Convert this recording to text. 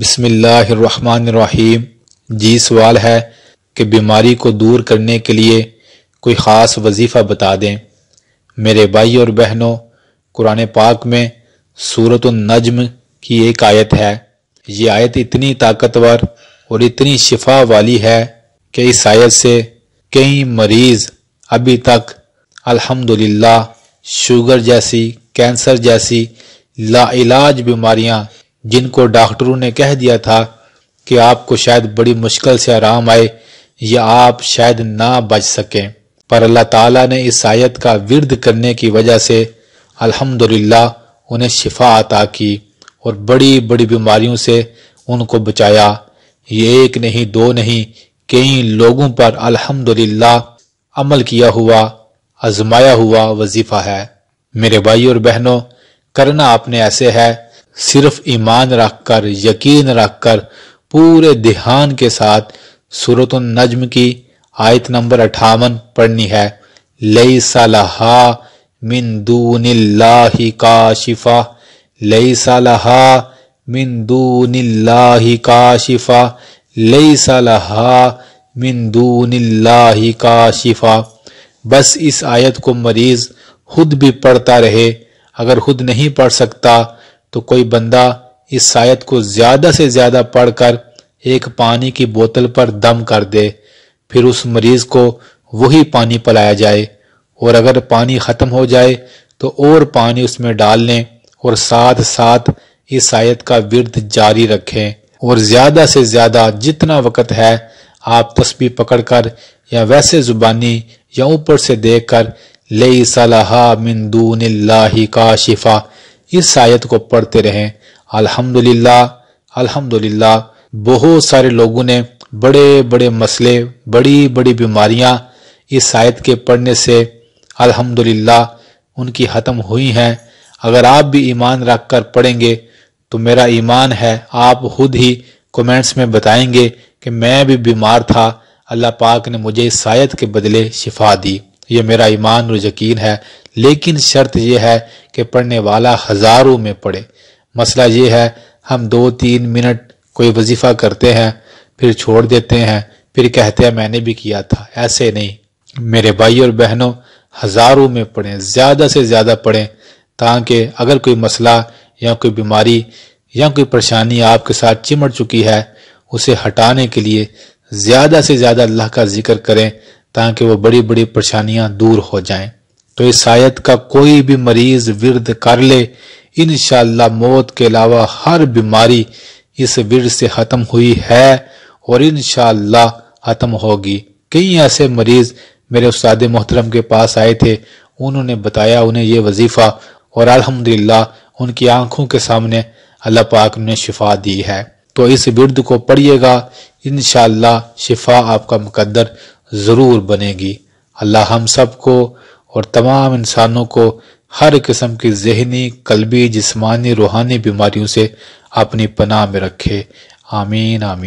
بسم اللہ الرحمن الرحیم۔ جی سوال ہے کہ بیماری کو دور کرنے کے لیے کوئی خاص وظیفہ بتا دیں۔ میرے بھائی اور بہنوں، قرآن پاک میں سورۃ النجم کی ایک آیت ہے۔ یہ آیت اتنی طاقتور اور اتنی شفا والی ہے کہ اس آیت سے کئی مریض ابھی تک الحمدللہ شوگر جیسی، کینسر جیسی لا علاج بیماریاں جن کو ڈاکٹروں نے کہہ دیا تھا کہ آپ کو شاید بڑی مشکل سے آرام آئے یا آپ شاید نہ بچ سکیں، پر اللہ تعالیٰ نے اس آیت کا ورد کرنے کی وجہ سے الحمدللہ انہیں شفا عطا کی اور بڑی بڑی بیماریوں سے ان کو بچایا۔ یہ ایک نہیں، دو نہیں، کئی لوگوں پر الحمدللہ عمل کیا ہوا، آزمایا ہوا وظیفہ ہے۔ میرے بھائی اور بہنوں، کرنا آپ نے ایسے ہے، صرف ایمان رکھ کر، یقین رکھ کر، پورے دھیان کے ساتھ سورۃ النجم کی آیت نمبر 58 پڑھنی ہے۔ لیس لہا من دون اللہ کاشفہ، لیس لہا من دون اللہ کاشفہ، لیس لہا من دون اللہ کاشفہ۔ بس اس آیت کو مریض خود بھی پڑھتا رہے، اگر خود نہیں پڑھ سکتا تو کوئی بندہ اس آیت کو زیادہ سے زیادہ پڑھ کر ایک پانی کی بوتل پر دم کر دے، پھر اس مریض کو وہی پانی پلایا جائے، اور اگر پانی ختم ہو جائے تو اور پانی اس میں ڈال لیں اور ساتھ ساتھ اس آیت کا ورد جاری رکھیں، اور زیادہ سے زیادہ جتنا وقت ہے آپ تسبیح پکڑ کر یا ویسے زبانی یا اوپر سے دیکھ کر لیس لہا من دون اللہ کاشفہ اس آیت کو پڑھتے رہیں۔ الحمدللہ الحمدللہ بہت سارے لوگوں نے بڑے بڑے مسئلے، بڑی بڑی بیماریاں اس آیت کے پڑھنے سے الحمدللہ ان کی ختم ہوئی ہیں۔ اگر آپ بھی ایمان رکھ کر پڑھیں گے تو میرا ایمان ہے آپ خود ہی کومنٹس میں بتائیں گے کہ میں بھی بیمار تھا، اللہ پاک نے مجھے اس آیت کے بدلے شفا دی۔ یہ میرا ایمان اور یقین ہے، لیکن شرط یہ ہے کہ پڑھنے والا ہزاروں میں پڑھے۔ مسئلہ یہ ہے ہم 2-3 منٹ کوئی وظیفہ کرتے ہیں، پھر چھوڑ دیتے ہیں، پھر کہتے ہیں میں نے بھی کیا تھا۔ ایسے نہیں، میرے بھائی اور بہنوں، ہزاروں میں پڑھیں، زیادہ سے زیادہ پڑھیں، تاکہ اگر کوئی مسئلہ یا کوئی بیماری یا کوئی پریشانی آپ کے ساتھ چمٹ چکی ہے اسے ہٹانے کے لیے زیادہ سے زیادہ اللہ کا ذکر کریں، تاکہ وہ بڑی بڑی پریشانیاں دور ہو جائیں۔ تو اس آیت کا کوئی بھی مریض ورد کر لے، انشاءاللہ موت کے علاوہ ہر بیماری اس ورد سے ختم ہوئی ہے اور انشاءاللہ ختم ہوگی۔ کئی ایسے مریض میرے استاد محترم کے پاس آئے تھے، انہوں نے بتایا انہیں یہ وظیفہ، اور الحمدللہ ان کی آنکھوں کے سامنے اللہ پاک نے شفا دی ہے۔ تو اس ورد کو پڑھیے گا، انشاءاللہ شفا آپ کا مقدر ضرور بنے گی۔ اللہ ہم سب کو اور تمام انسانوں کو ہر قسم کی ذہنی، قلبی، جسمانی، روحانی بیماریوں سے اپنی پناہ میں رکھے۔ آمین آمین۔